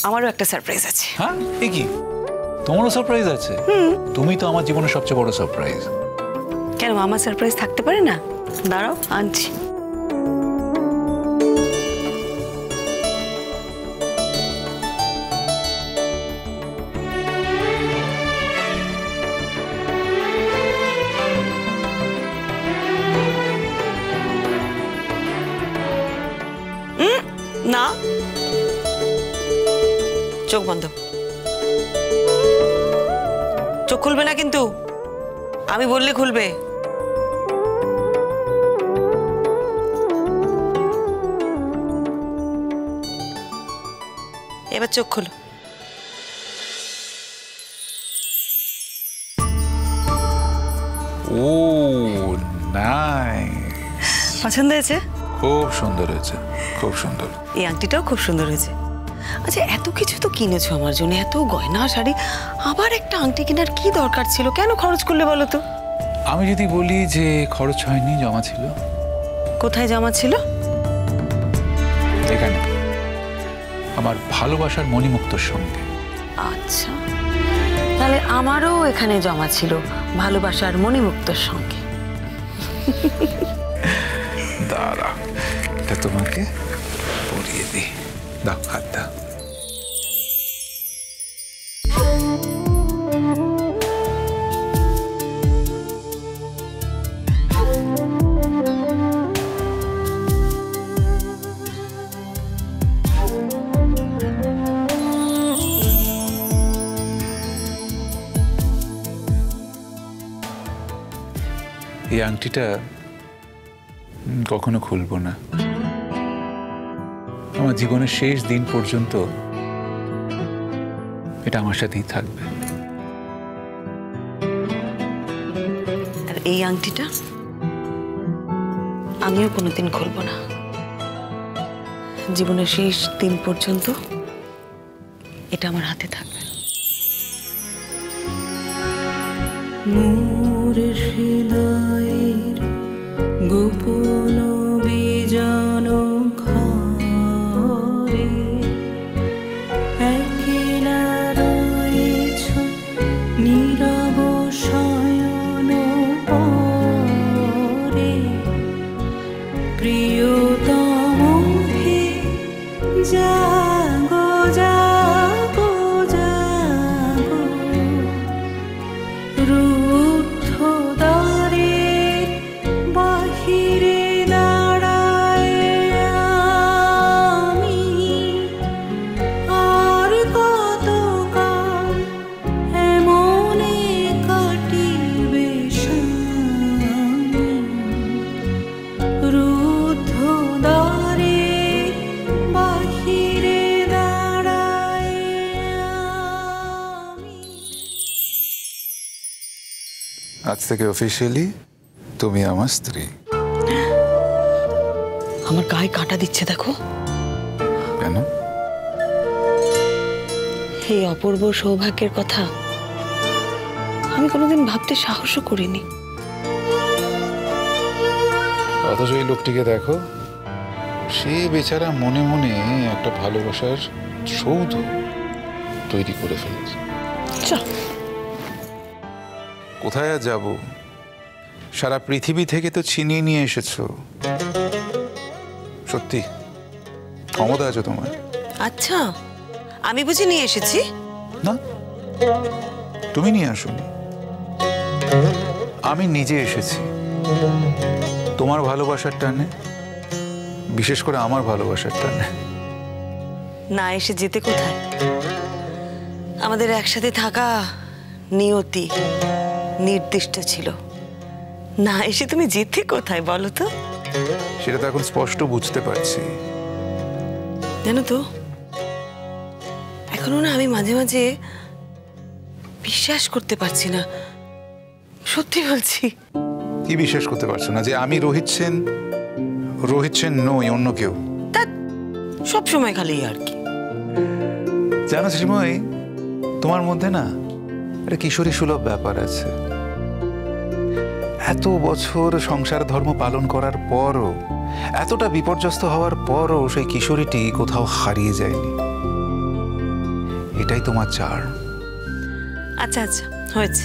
আমারও একটা সারপ্রাইজ আছে। হ্যাঁ, এ কি? তোমারও সারপ্রাইজ আছে? তুমি তো আমার জীবনের সবচেয়ে বড় সারপ্রাইজ। কেন, আমার সারপ্রাইজ থাকতে পারে না? দাঁড়াও, আনছি। না, চোখ বন্ধ। চোখ খুলবে না কিন্তু, আমি বললে খুলবে। এবার চোখ খোলো। ও নাইস, পছন্দ হয়েছে? খুব সুন্দর হয়েছে, খুব সুন্দর। এই আংটিটাও খুব সুন্দর হয়েছে। আচ্ছা, এত কিছু তো কিনেছো আমার জন্য, এত গয়না শাড়ি, আবার একটা আংটি কেনার কি দরকার ছিল? কেন খরচ করলে বলো তো? আমি যদি বলি যে খরচ হয়নি, জমা ছিল। কোথায় জমা ছিল? এখানে, আমার ভালোবাসার মণিমুক্তর সঙ্গে। আচ্ছা, তাহলে আমারও এখানে জমা ছিল ভালোবাসার মণিমুক্তর সঙ্গে। দাঁড়া, এটা তোমাকে পরিয়ে দিই। দাও, হাত দাও। এই আংটিটা কখনো খুলবো না। আমার জীবনের শেষ দিন পর্যন্ত এটা আমার সাথেই থাকবে। আর এই আংটিটা আমিও কোনোদিন খুলবো না। জীবনের শেষ দিন পর্যন্ত এটা আমার হাতে থাকবে। মোরের হৃদয়ের গোপন বিজন ঘরে একলা রয়েছ নীরব শয়ন পরে, প্রিয়তম হে জাগো জাগো জাগো, রুদ্ধ দ্বারে বাহিরে দাঁড়ায় আমি, আর কতকাল এমনে কাটিবে স্বামী, রুদ্ধ দ্বারে বাহিরে দাঁড়ায় আমি। আজ থেকে অফিসিয়ালি তুমি আমার স্ত্রী। আমার গায়ে কাঁটা দিচ্ছে দেখো। কেন? এই অপূর্ব সৌভাগ্যের কথা আমি কোনোদিন ভাবতে সাহসও করিনি। অথচ এই লোকটিকে দেখো, সে বেচারা মনে মনে একটা ভালোবাসার সৌধ তৈরি করে ফেলেছে। কোথায় আর যাব? সারা পৃথিবী থেকে তো ছিনিয়ে নিয়ে এসেছো। সত্যি ক্ষমতা আছে তোমার। আচ্ছা, আমি বুঝি নিয়ে এসেছি? না, তুমি নিয়ে আসোনি, আমি নিজে এসেছি। তোমার ভালোবাসার টানে, বিশেষ করে আমার ভালোবাসার টানে। না এসে যেতে কোথায়? আমাদের একসাথে থাকা নিয়তি নির্দিষ্ট ছিল। না এসে তুমি যেতে কোথায় বলো তো? সেটা তো এখন স্পষ্ট বুঝতে পারছি। জানো তো, এখনো না আমি মাঝে মাঝে বিশ্বাস করতে পারছি না। সত্যি বলছি। কি বিশ্বাস করতে পারছো না? যে আমি রোহিত সেন, রোহিত সেন নই, অন্য কেউ? তা সব সময় খালি আর কি। জানো শ্রীময়ী, তোমার মধ্যে না একটা কিশোরী সুলভ ব্যাপার আছে। এত বছর সংসার ধর্ম পালন করার পরও, এতটা বিপর্যস্ত হওয়ার পরও সেই কিশোরীটি কোথাও হারিয়ে যায়নি। এটাই তোমার চার। আচ্ছা আচ্ছা, হয়েছে।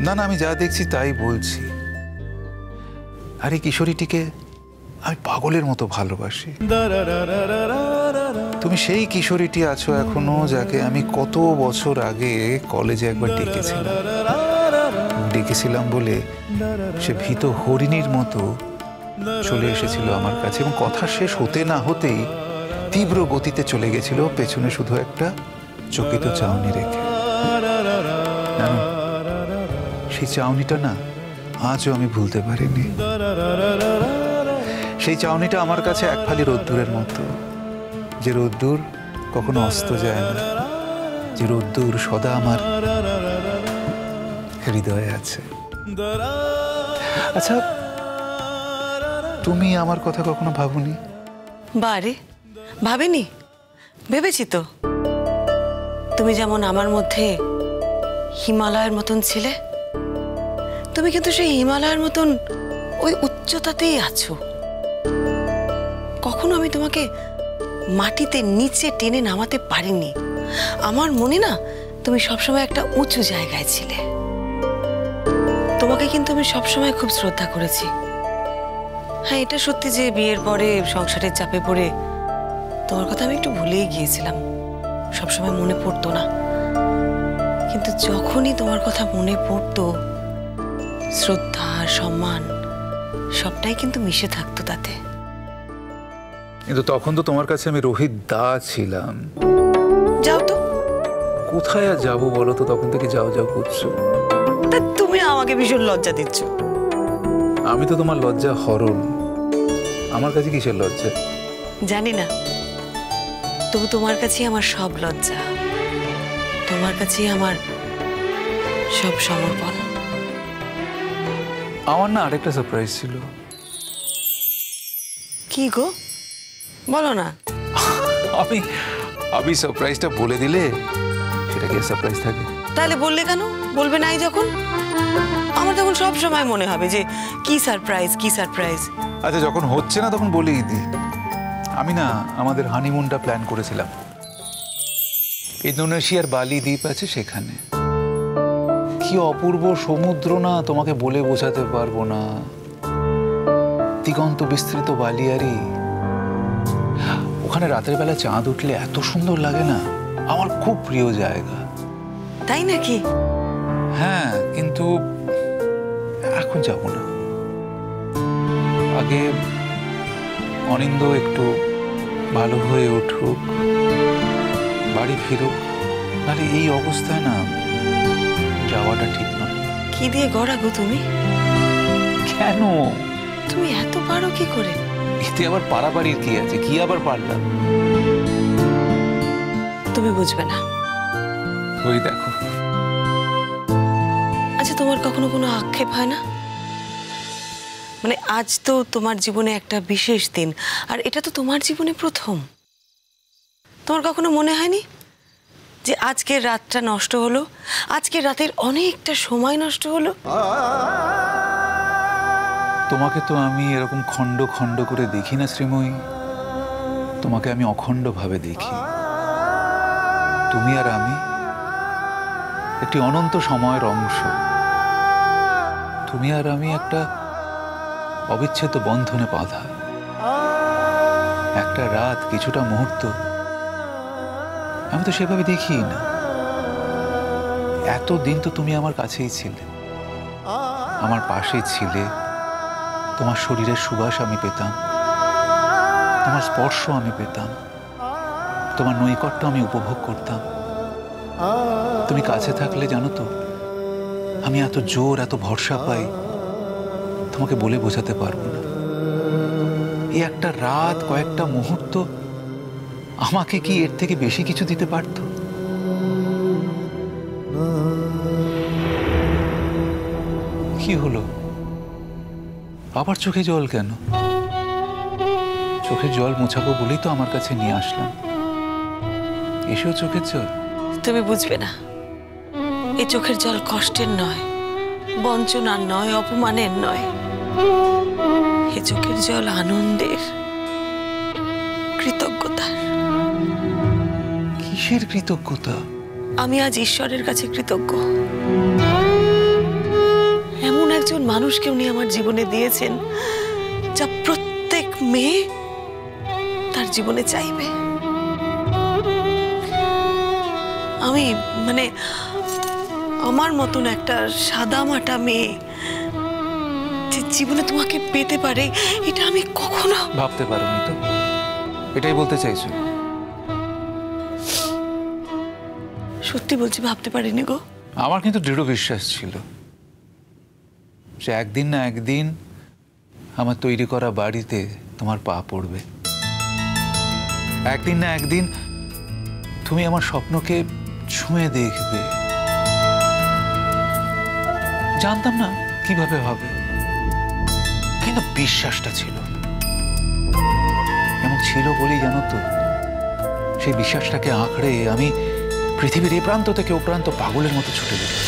না না, আমি যা দেখছি তাই বলছি। আরে কিশোরীটিকে আমি পাগলের মতো ভালোবাসি। তুমি সেই কিশোরীটি আছো এখনো, যাকে আমি কত বছর আগে কলেজে একবার ডেকেছিলাম বলে সে ভীত হরিণীর মতো চলে এসেছিল আমার কাছে, এবং কথা শেষ হতে না হতেই তীব্র গতিতে চলে গেছিল, পেছনে শুধু একটা চকিত চাউনি রেখে। সেই চাউনিটা না আজও আমি ভুলতে পারিনি। সেই চাউনিটা আমার কাছে এক ফালি রোদ্দুরের মতো, যে রোদ্দুর কখনো অস্ত যায় না, যে রোদ্দুর সদা আমার হৃদয়ে আছে। আচ্ছা, তুমি আমার কথা কখনো ভাবনি? বারে ভাবিনি, ভেবেছি তো। তুমি যেমন আমার মধ্যে হিমালয়ের মতন ছিলে, তুমি কিন্তু সেই হিমালয়ের মতন ওই উচ্চতাতেই আছো। কখনো আমি তোমাকে মাটিতে নিচে টেনে নামাতে পারিনি। আমার মনে না, তুমি সবসময় একটা উঁচু জায়গায় ছিলে। তোমাকে কিন্তু আমি সবসময় খুব শ্রদ্ধা করেছি। হ্যাঁ, এটা সত্যি যে বিয়ের পরে সংসারের চাপে পড়ে তোমার কথা আমি একটু ভুলেই গিয়েছিলাম, সবসময় মনে পড়তো না। কিন্তু যখনই তোমার কথা মনে পড়তো, শ্রদ্ধা আর সম্মান সবটাই কিন্তু মিশে থাকতো তাতে। কিন্তু তখন তো তোমার কাছে আমি রোহিত দা ছিলাম। যাও তো। কোথায় আর যাবো বলো তো, তখন থেকে যাও যাও করছো। তা তুমি আমাকে ভীষণ লজ্জা দিচ্ছ। আমি তো তোমার লজ্জা হরণ, আমার কাছে কিসের লজ্জা? জানি না, তবু তোমার কাছেই আমার সব লজ্জা, তোমার কাছেই আমার সব সমর্পণ। আমার না আরেকটা সারপ্রাইজ ছিল। কি গো, বলো না। আমি সারপ্রাইজটা বলে দিলে সেটা কি সারপ্রাইজ থাকে? তাহলে বললে কেন? বলবে নাই যখন? আমার তখন সব সময় মনে হবে যে কি সারপ্রাইজ, কি সারপ্রাইজ। আচ্ছা, যখন হচ্ছে না তখন বলেই দিই। আমি না আমাদের হানিমুনটা প্ল্যান করেছিলাম, ইন্দোনেশিয়ার বালি দ্বীপ আছে সেখানে। কি অপূর্ব সমুদ্র না, তোমাকে বলে বোঝাতে পারবো না। দিগন্ত বিস্তৃত বালিয়ারি, ওখানে রাতের বেলা চাঁদ উঠলে এত সুন্দর লাগে না, আমার খুব প্রিয় জায়গা। তাই নাকি? হ্যাঁ, কিন্তু এখন যাব না। আগে অনিন্দ একটু ভালো হয়ে উঠুক, বাড়ি ফিরুক, নাহলে এই অবস্থায় না যাওয়াটা ঠিক নয়। কি দিয়ে গড়া গো তুমি? কেন? তুমি এত পারো কি করে? এতে আবার পারাপারির কি আছে? কি আবার পারলাম? তুমি বুঝবে না। ওই দেখো। আচ্ছা, তোমার কখনো কোনো আক্ষেপ হয় না? মানে আজ তো তোমার জীবনে একটা বিশেষ দিন, আর এটা তো তোমার জীবনে প্রথম। তোমার কখনো মনে হয়নি যে আজকের রাতটা নষ্ট হলো, আজকের রাতের অনেকটা সময় নষ্ট হলো? তোমাকে তো আমি এরকম খণ্ড খণ্ড করে দেখি না শ্রীময়ী, তোমাকে আমি অখণ্ডভাবে দেখি। তুমি আর আমি একটি অনন্ত সময়ের অংশ। তুমি আর আমি একটা অবিচ্ছেদ্য বন্ধনে বাঁধা। একটা রাত, কিছুটা মুহূর্ত আমি তো সেভাবে দেখি না। এতদিন তো তুমি আমার কাছেই ছিলে, আমার পাশেই ছিলে। তোমার শরীরের সুবাস আমি পেতাম, তোমার স্পর্শ আমি পেতাম, তোমার নৈকট্য আমি উপভোগ করতাম। তুমি কাছে থাকলে জানো তো আমি এত জোর, এত ভরসা পাই, তোমাকে বলে বোঝাতে পারবো না। এই একটা রাত, কয়েকটা মুহূর্ত আমাকে কি এর থেকে বেশি কিছু দিতে পারত? কি হলো? আবার চোখে জল কেন? চোখের জল মোছাবো বলেই তো আমার কাছে নিয়ে আসলাম। এসেও চোখের জল? তুমি বুঝবে না, এই চোখের জল কষ্টের নয়, বঞ্চনার নয়, অপমানের নয়। এই চোখের জল আনন্দের, কৃতজ্ঞতার। কিসের কৃতজ্ঞতা? আমি আজ ঈশ্বরের কাছে কৃতজ্ঞ। এমন একজন মানুষকে উনি আমার জীবনে দিয়েছেন যা প্রত্যেক মেয়ে তার জীবনে চাইবে। আমি মানে আমার মতন একটা সাদামাটা মেয়ে যে জীবনে তোমাকে পেতে পারে, এটা আমি কখনো ভাবতে পারোনি তো? এটাই বলতে চাইছো? সত্যি বলছি, ভাবতে পারিনি গো। আমার কিন্তু দৃঢ় বিশ্বাস ছিল যে একদিন না একদিন আমার তৈরি করা বাড়িতে তোমার পা পড়বে। একদিন না একদিন তুমি আমার স্বপ্নকে ছুঁয়ে দেখবে। জানতাম না কিভাবে হবে, কিন্তু বিশ্বাসটা ছিল। এমন ছিল বলেই জানো তো, সেই বিশ্বাসটাকে আঁকড়ে আমি পৃথিবীর এ প্রান্ত থেকে ও প্রান্ত পাগলের মতো ছুটে যেতাম।